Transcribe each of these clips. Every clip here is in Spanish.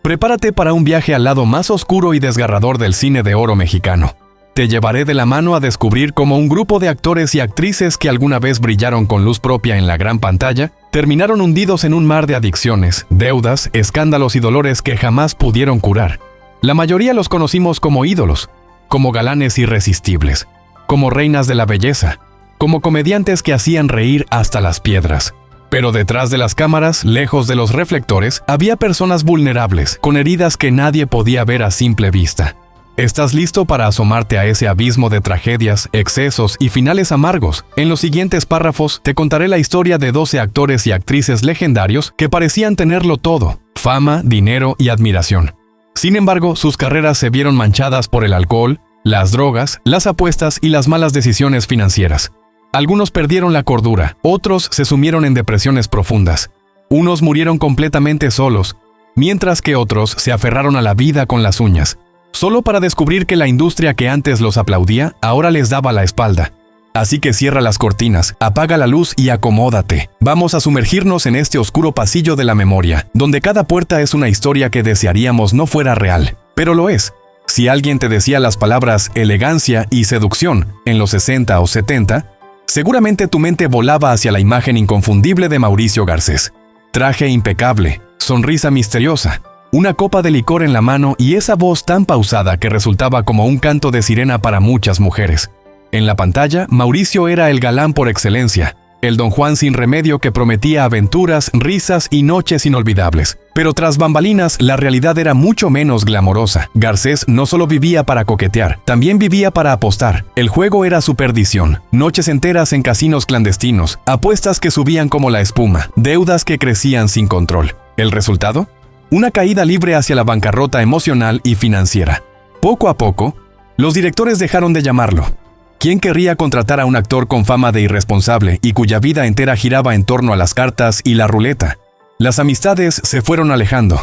Prepárate para un viaje al lado más oscuro y desgarrador del cine de oro mexicano. Te llevaré de la mano a descubrir cómo un grupo de actores y actrices que alguna vez brillaron con luz propia en la gran pantalla, terminaron hundidos en un mar de adicciones, deudas, escándalos y dolores que jamás pudieron curar. La mayoría los conocimos como ídolos, como galanes irresistibles, como reinas de la belleza, como comediantes que hacían reír hasta las piedras. Pero detrás de las cámaras, lejos de los reflectores, había personas vulnerables, con heridas que nadie podía ver a simple vista. ¿Estás listo para asomarte a ese abismo de tragedias, excesos y finales amargos? En los siguientes párrafos te contaré la historia de 12 actores y actrices legendarios que parecían tenerlo todo: fama, dinero y admiración. Sin embargo, sus carreras se vieron manchadas por el alcohol, las drogas, las apuestas y las malas decisiones financieras. Algunos perdieron la cordura, otros se sumieron en depresiones profundas. Unos murieron completamente solos, mientras que otros se aferraron a la vida con las uñas, solo para descubrir que la industria que antes los aplaudía ahora les daba la espalda. Así que cierra las cortinas, apaga la luz y acomódate. Vamos a sumergirnos en este oscuro pasillo de la memoria, donde cada puerta es una historia que desearíamos no fuera real, pero lo es. Si alguien te decía las palabras elegancia y seducción en los 60 o 70, seguramente tu mente volaba hacia la imagen inconfundible de Mauricio Garcés. Traje impecable, sonrisa misteriosa, una copa de licor en la mano y esa voz tan pausada que resultaba como un canto de sirena para muchas mujeres. En la pantalla, Mauricio era el galán por excelencia, el Don Juan sin remedio que prometía aventuras, risas y noches inolvidables. Pero tras bambalinas, la realidad era mucho menos glamorosa. Garcés no solo vivía para coquetear, también vivía para apostar. El juego era su perdición. Noches enteras en casinos clandestinos, apuestas que subían como la espuma, deudas que crecían sin control. ¿El resultado? Una caída libre hacia la bancarrota emocional y financiera. Poco a poco, los directores dejaron de llamarlo. ¿Quién querría contratar a un actor con fama de irresponsable y cuya vida entera giraba en torno a las cartas y la ruleta? Las amistades se fueron alejando.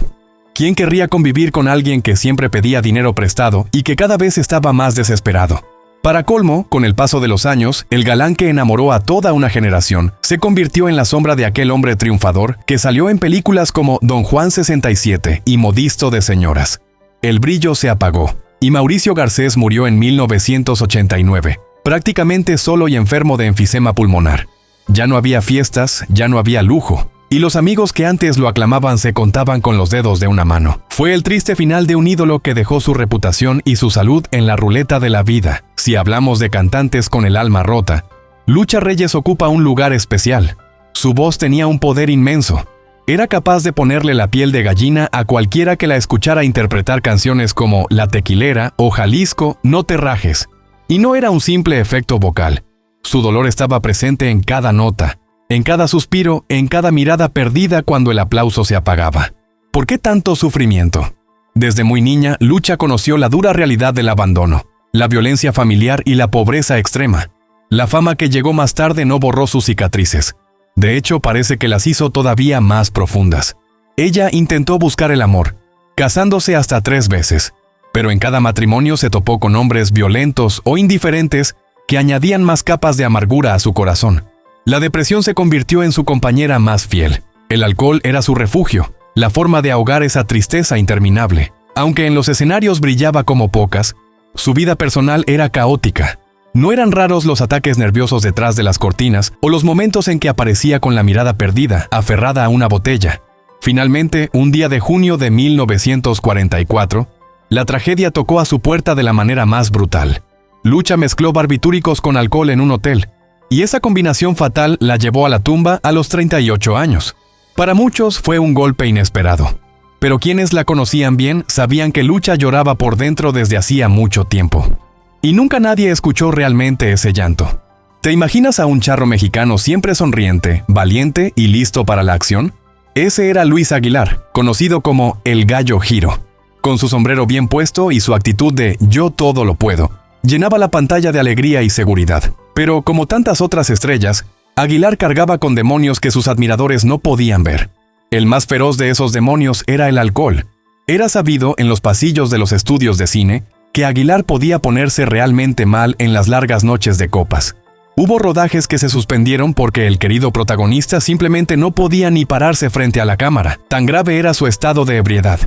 ¿Quién querría convivir con alguien que siempre pedía dinero prestado y que cada vez estaba más desesperado? Para colmo, con el paso de los años, el galán que enamoró a toda una generación se convirtió en la sombra de aquel hombre triunfador que salió en películas como Don Juan 67 y Modisto de señoras. El brillo se apagó y Mauricio Garcés murió en 1989, prácticamente solo y enfermo de enfisema pulmonar. Ya no había fiestas, ya no había lujo, y los amigos que antes lo aclamaban se contaban con los dedos de una mano. Fue el triste final de un ídolo que dejó su reputación y su salud en la ruleta de la vida. Si hablamos de cantantes con el alma rota, Lucha Reyes ocupa un lugar especial. Su voz tenía un poder inmenso. Era capaz de ponerle la piel de gallina a cualquiera que la escuchara interpretar canciones como La Tequilera o Jalisco, No te rajes. Y no era un simple efecto vocal. Su dolor estaba presente en cada nota, en cada suspiro, en cada mirada perdida cuando el aplauso se apagaba. ¿Por qué tanto sufrimiento? Desde muy niña, Lucha conoció la dura realidad del abandono, la violencia familiar y la pobreza extrema. La fama que llegó más tarde no borró sus cicatrices. De hecho, parece que las hizo todavía más profundas. Ella intentó buscar el amor, casándose hasta 3 veces, pero en cada matrimonio se topó con hombres violentos o indiferentes que añadían más capas de amargura a su corazón. La depresión se convirtió en su compañera más fiel. El alcohol era su refugio, la forma de ahogar esa tristeza interminable. Aunque en los escenarios brillaba como pocas, su vida personal era caótica. No eran raros los ataques nerviosos detrás de las cortinas o los momentos en que aparecía con la mirada perdida, aferrada a una botella. Finalmente, un día de junio de 1944, la tragedia tocó a su puerta de la manera más brutal. Lucha mezcló barbitúricos con alcohol en un hotel, y esa combinación fatal la llevó a la tumba a los 38 años. Para muchos fue un golpe inesperado, pero quienes la conocían bien sabían que Lucha lloraba por dentro desde hacía mucho tiempo. Y nunca nadie escuchó realmente ese llanto. ¿Te imaginas a un charro mexicano siempre sonriente, valiente y listo para la acción? Ese era Luis Aguilar, conocido como El Gallo Giro. Con su sombrero bien puesto y su actitud de "yo todo lo puedo", llenaba la pantalla de alegría y seguridad. Pero como tantas otras estrellas, Aguilar cargaba con demonios que sus admiradores no podían ver. El más feroz de esos demonios era el alcohol. Era sabido en los pasillos de los estudios de cine que Aguilar podía ponerse realmente mal en las largas noches de copas. Hubo rodajes que se suspendieron porque el querido protagonista simplemente no podía ni pararse frente a la cámara. Tan grave era su estado de ebriedad.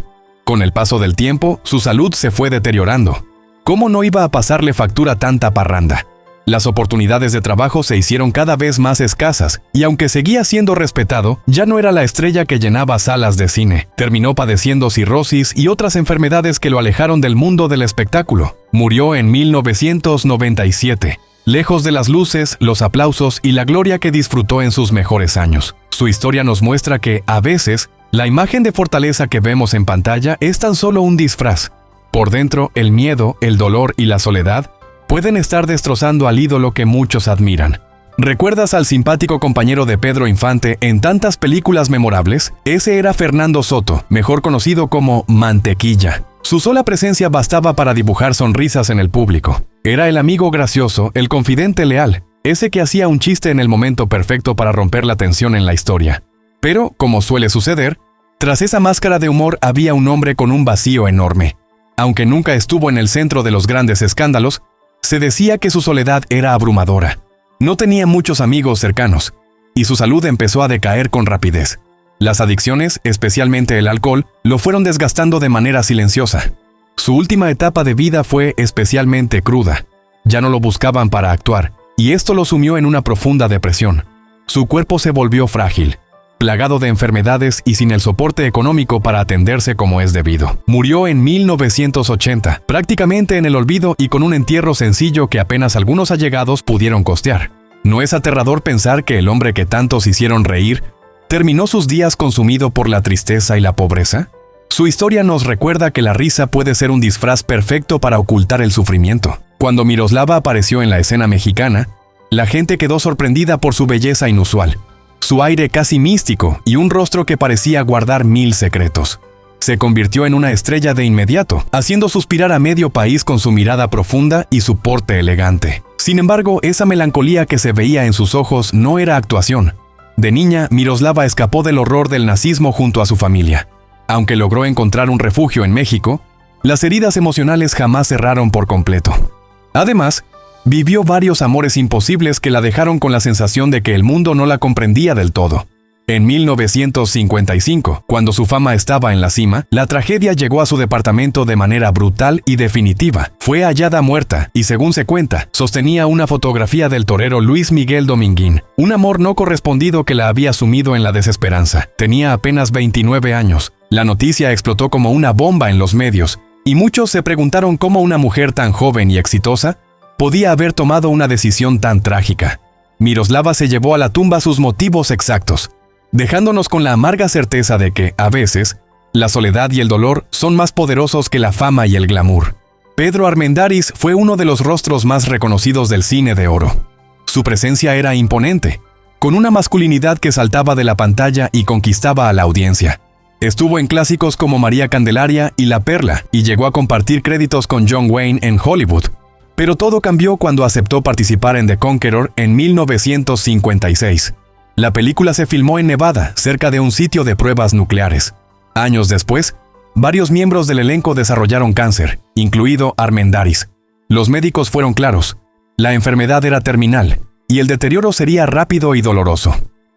Con el paso del tiempo, su salud se fue deteriorando. ¿Cómo no iba a pasarle factura tanta parranda? Las oportunidades de trabajo se hicieron cada vez más escasas, y aunque seguía siendo respetado, ya no era la estrella que llenaba salas de cine. Terminó padeciendo cirrosis y otras enfermedades que lo alejaron del mundo del espectáculo. Murió en 1997, lejos de las luces, los aplausos y la gloria que disfrutó en sus mejores años. Su historia nos muestra que, a veces, la imagen de fortaleza que vemos en pantalla es tan solo un disfraz. Por dentro, el miedo, el dolor y la soledad pueden estar destrozando al ídolo que muchos admiran. ¿Recuerdas al simpático compañero de Pedro Infante en tantas películas memorables? Ese era Fernando Soto, mejor conocido como Mantequilla. Su sola presencia bastaba para dibujar sonrisas en el público. Era el amigo gracioso, el confidente leal, ese que hacía un chiste en el momento perfecto para romper la tensión en la historia. Pero, como suele suceder, tras esa máscara de humor había un hombre con un vacío enorme. Aunque nunca estuvo en el centro de los grandes escándalos, se decía que su soledad era abrumadora. No tenía muchos amigos cercanos, y su salud empezó a decaer con rapidez. Las adicciones, especialmente el alcohol, lo fueron desgastando de manera silenciosa. Su última etapa de vida fue especialmente cruda. Ya no lo buscaban para actuar, y esto lo sumió en una profunda depresión. Su cuerpo se volvió frágil, plagado de enfermedades y sin el soporte económico para atenderse como es debido. Murió en 1980, prácticamente en el olvido y con un entierro sencillo que apenas algunos allegados pudieron costear. ¿No es aterrador pensar que el hombre que tantos hicieron reír terminó sus días consumido por la tristeza y la pobreza? Su historia nos recuerda que la risa puede ser un disfraz perfecto para ocultar el sufrimiento. Cuando Miroslava apareció en la escena mexicana, la gente quedó sorprendida por su belleza inusual, su aire casi místico y un rostro que parecía guardar 1000 secretos. Se convirtió en una estrella de inmediato, haciendo suspirar a medio país con su mirada profunda y su porte elegante. Sin embargo, esa melancolía que se veía en sus ojos no era actuación. De niña, Miroslava escapó del horror del nazismo junto a su familia. Aunque logró encontrar un refugio en México, las heridas emocionales jamás cerraron por completo. Además, vivió varios amores imposibles que la dejaron con la sensación de que el mundo no la comprendía del todo. En 1955, cuando su fama estaba en la cima, la tragedia llegó a su departamento de manera brutal y definitiva. Fue hallada muerta y, según se cuenta, sostenía una fotografía del torero Luis Miguel Dominguín, un amor no correspondido que la había sumido en la desesperanza. Tenía apenas 29 años. La noticia explotó como una bomba en los medios, y muchos se preguntaron cómo una mujer tan joven y exitosa podía haber tomado una decisión tan trágica. Miroslava se llevó a la tumba sus motivos exactos, dejándonos con la amarga certeza de que, a veces, la soledad y el dolor son más poderosos que la fama y el glamour. Pedro Armendáriz fue uno de los rostros más reconocidos del cine de oro. Su presencia era imponente, con una masculinidad que saltaba de la pantalla y conquistaba a la audiencia. Estuvo en clásicos como María Candelaria y La Perla, y llegó a compartir créditos con John Wayne en Hollywood. Pero todo cambió cuando aceptó participar en The Conqueror en 1956. La película se filmó en Nevada, cerca de un sitio de pruebas nucleares. Años después, varios miembros del elenco desarrollaron cáncer, incluido Armendáriz. Los médicos fueron claros: la enfermedad era terminal, y el deterioro sería rápido y doloroso.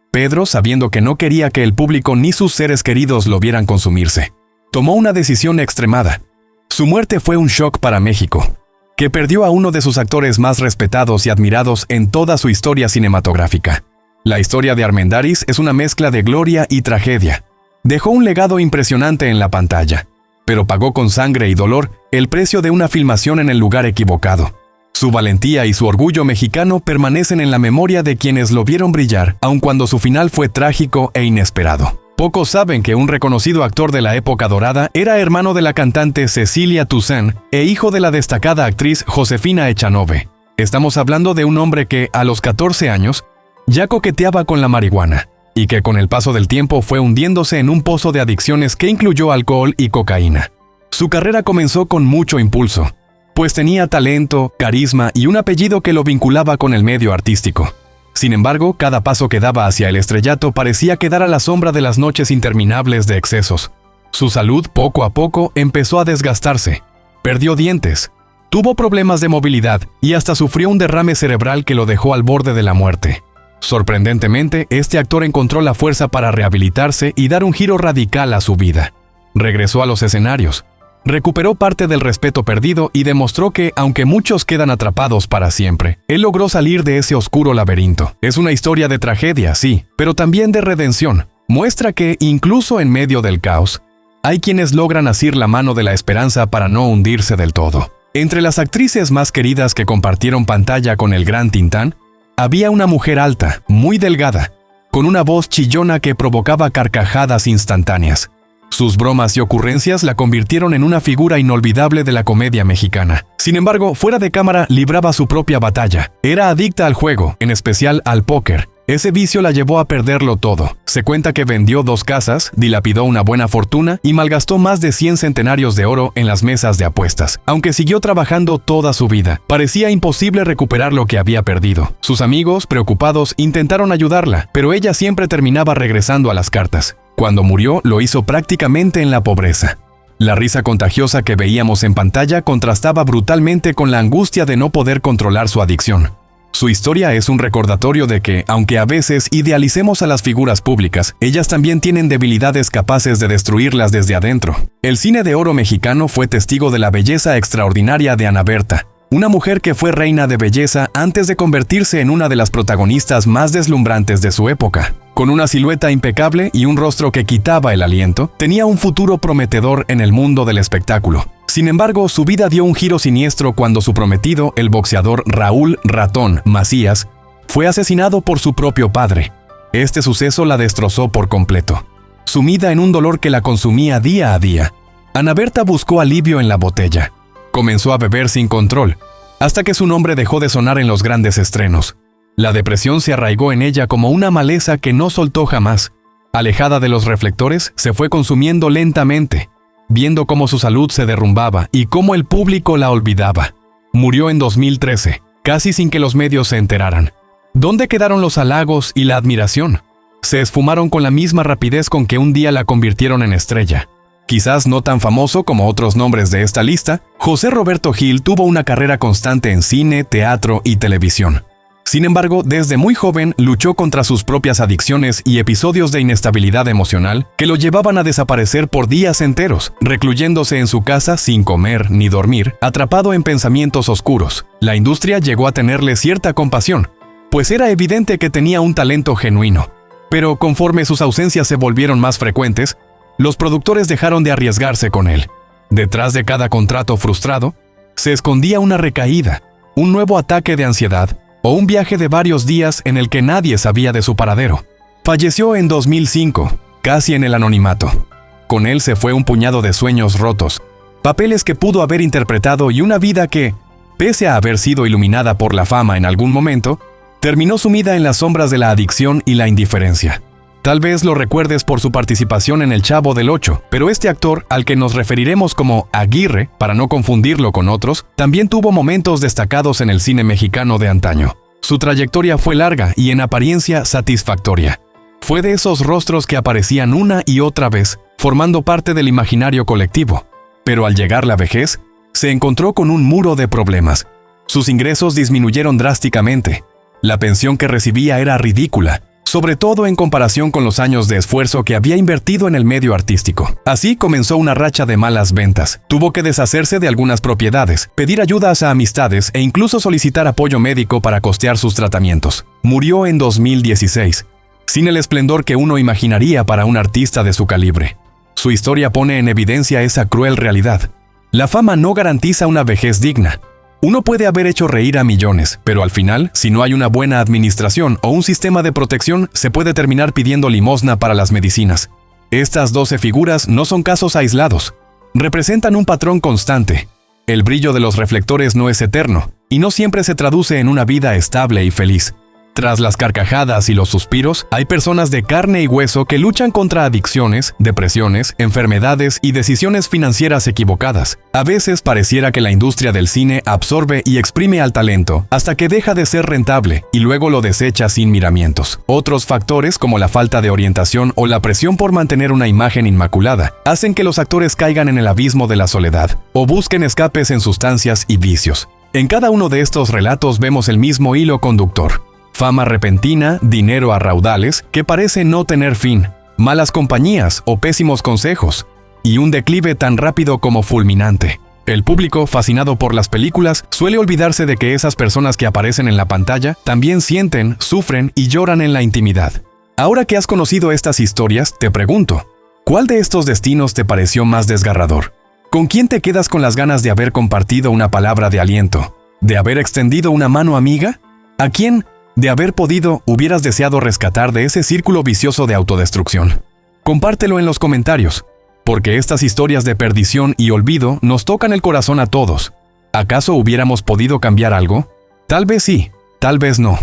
Pedro, sabiendo que no quería que el público ni sus seres queridos lo vieran consumirse, tomó una decisión extremada. Su muerte fue un shock para México, que perdió a uno de sus actores más respetados y admirados en toda su historia cinematográfica. La historia de Armendáriz es una mezcla de gloria y tragedia. Dejó un legado impresionante en la pantalla, pero pagó con sangre y dolor el precio de una filmación en el lugar equivocado. Su valentía y su orgullo mexicano permanecen en la memoria de quienes lo vieron brillar, aun cuando su final fue trágico e inesperado. Pocos saben que un reconocido actor de la época dorada era hermano de la cantante Cecilia Toussaint e hijo de la destacada actriz Josefina Echanove. Estamos hablando de un hombre que, a los 14 años, ya coqueteaba con la marihuana, y que con el paso del tiempo fue hundiéndose en un pozo de adicciones que incluyó alcohol y cocaína. Su carrera comenzó con mucho impulso, pues tenía talento, carisma y un apellido que lo vinculaba con el medio artístico. Sin embargo, cada paso que daba hacia el estrellato parecía quedar a la sombra de las noches interminables de excesos. Su salud, poco a poco, empezó a desgastarse. Perdió dientes, tuvo problemas de movilidad y hasta sufrió un derrame cerebral que lo dejó al borde de la muerte. Sorprendentemente, este actor encontró la fuerza para rehabilitarse y dar un giro radical a su vida. Regresó a los escenarios. Recuperó parte del respeto perdido y demostró que, aunque muchos quedan atrapados para siempre, él logró salir de ese oscuro laberinto. Es una historia de tragedia, sí, pero también de redención. Muestra que, incluso en medio del caos, hay quienes logran asir la mano de la esperanza para no hundirse del todo. Entre las actrices más queridas que compartieron pantalla con el gran Tintán, había una mujer alta, muy delgada, con una voz chillona que provocaba carcajadas instantáneas. Sus bromas y ocurrencias la convirtieron en una figura inolvidable de la comedia mexicana. Sin embargo, fuera de cámara libraba su propia batalla. Era adicta al juego, en especial al póker. Ese vicio la llevó a perderlo todo. Se cuenta que vendió 2 casas, dilapidó una buena fortuna y malgastó más de 100 centenarios de oro en las mesas de apuestas. Aunque siguió trabajando toda su vida, parecía imposible recuperar lo que había perdido. Sus amigos, preocupados, intentaron ayudarla, pero ella siempre terminaba regresando a las cartas. Cuando murió, lo hizo prácticamente en la pobreza. La risa contagiosa que veíamos en pantalla contrastaba brutalmente con la angustia de no poder controlar su adicción. Su historia es un recordatorio de que, aunque a veces idealicemos a las figuras públicas, ellas también tienen debilidades capaces de destruirlas desde adentro. El cine de oro mexicano fue testigo de la belleza extraordinaria de Ana Berta, una mujer que fue reina de belleza antes de convertirse en una de las protagonistas más deslumbrantes de su época. Con una silueta impecable y un rostro que quitaba el aliento, tenía un futuro prometedor en el mundo del espectáculo. Sin embargo, su vida dio un giro siniestro cuando su prometido, el boxeador Raúl "Ratón" Macías, fue asesinado por su propio padre. Este suceso la destrozó por completo. Sumida en un dolor que la consumía día a día, Ana Berta buscó alivio en la botella. Comenzó a beber sin control, hasta que su nombre dejó de sonar en los grandes estrenos. La depresión se arraigó en ella como una maleza que no soltó jamás. Alejada de los reflectores, se fue consumiendo lentamente, viendo cómo su salud se derrumbaba y cómo el público la olvidaba. Murió en 2013, casi sin que los medios se enteraran. ¿Dónde quedaron los halagos y la admiración? Se esfumaron con la misma rapidez con que un día la convirtieron en estrella. Quizás no tan famoso como otros nombres de esta lista, José Roberto Gil tuvo una carrera constante en cine, teatro y televisión. Sin embargo, desde muy joven luchó contra sus propias adicciones y episodios de inestabilidad emocional que lo llevaban a desaparecer por días enteros, recluyéndose en su casa sin comer ni dormir, atrapado en pensamientos oscuros. La industria llegó a tenerle cierta compasión, pues era evidente que tenía un talento genuino. Pero conforme sus ausencias se volvieron más frecuentes, los productores dejaron de arriesgarse con él. Detrás de cada contrato frustrado, se escondía una recaída, un nuevo ataque de ansiedad, o un viaje de varios días en el que nadie sabía de su paradero. Falleció en 2005, casi en el anonimato. Con él se fue un puñado de sueños rotos, papeles que pudo haber interpretado y una vida que, pese a haber sido iluminada por la fama en algún momento, terminó sumida en las sombras de la adicción y la indiferencia. Tal vez lo recuerdes por su participación en El Chavo del Ocho, pero este actor, al que nos referiremos como Aguirre, para no confundirlo con otros, también tuvo momentos destacados en el cine mexicano de antaño. Su trayectoria fue larga y en apariencia satisfactoria. Fue de esos rostros que aparecían una y otra vez, formando parte del imaginario colectivo. Pero al llegar la vejez, se encontró con un muro de problemas. Sus ingresos disminuyeron drásticamente. La pensión que recibía era ridícula, sobre todo en comparación con los años de esfuerzo que había invertido en el medio artístico. Así comenzó una racha de malas ventas. Tuvo que deshacerse de algunas propiedades, pedir ayudas a amistades e incluso solicitar apoyo médico para costear sus tratamientos. Murió en 2016, sin el esplendor que uno imaginaría para un artista de su calibre. Su historia pone en evidencia esa cruel realidad. La fama no garantiza una vejez digna. Uno puede haber hecho reír a millones, pero al final, si no hay una buena administración o un sistema de protección, se puede terminar pidiendo limosna para las medicinas. Estas 12 figuras no son casos aislados. Representan un patrón constante. El brillo de los reflectores no es eterno, y no siempre se traduce en una vida estable y feliz. Tras las carcajadas y los suspiros, hay personas de carne y hueso que luchan contra adicciones, depresiones, enfermedades y decisiones financieras equivocadas. A veces pareciera que la industria del cine absorbe y exprime al talento hasta que deja de ser rentable y luego lo desecha sin miramientos. Otros factores, como la falta de orientación o la presión por mantener una imagen inmaculada, hacen que los actores caigan en el abismo de la soledad o busquen escapes en sustancias y vicios. En cada uno de estos relatos vemos el mismo hilo conductor. Fama repentina, dinero a raudales que parece no tener fin, malas compañías o pésimos consejos. y un declive tan rápido como fulminante. El público, fascinado por las películas, suele olvidarse de que esas personas que aparecen en la pantalla también sienten, sufren y lloran en la intimidad. Ahora que has conocido estas historias, te pregunto, ¿cuál de estos destinos te pareció más desgarrador? ¿Con quién te quedas con las ganas de haber compartido una palabra de aliento? ¿De haber extendido una mano amiga? ¿A quién, de haber podido, hubieras deseado rescatar de ese círculo vicioso de autodestrucción? Compártelo en los comentarios, porque estas historias de perdición y olvido nos tocan el corazón a todos. ¿Acaso hubiéramos podido cambiar algo? Tal vez sí, tal vez no.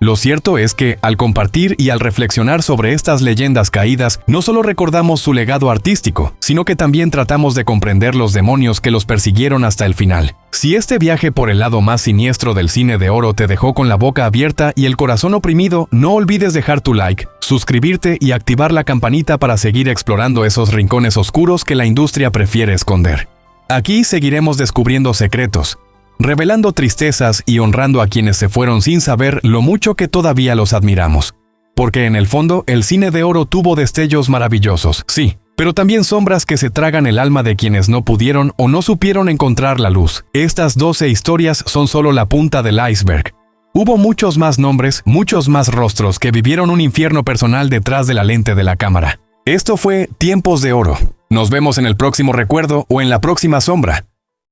Lo cierto es que, al compartir y al reflexionar sobre estas leyendas caídas, no solo recordamos su legado artístico, sino que también tratamos de comprender los demonios que los persiguieron hasta el final. Si este viaje por el lado más siniestro del cine de oro te dejó con la boca abierta y el corazón oprimido, no olvides dejar tu like, suscribirte y activar la campanita para seguir explorando esos rincones oscuros que la industria prefiere esconder. Aquí seguiremos descubriendo secretos, revelando tristezas y honrando a quienes se fueron sin saber lo mucho que todavía los admiramos. Porque en el fondo, el cine de oro tuvo destellos maravillosos, sí, pero también sombras que se tragan el alma de quienes no pudieron o no supieron encontrar la luz. Estas 12 historias son solo la punta del iceberg. Hubo muchos más nombres, muchos más rostros que vivieron un infierno personal detrás de la lente de la cámara. Esto fue Tiempos de Oro. Nos vemos en el próximo recuerdo o en la próxima sombra.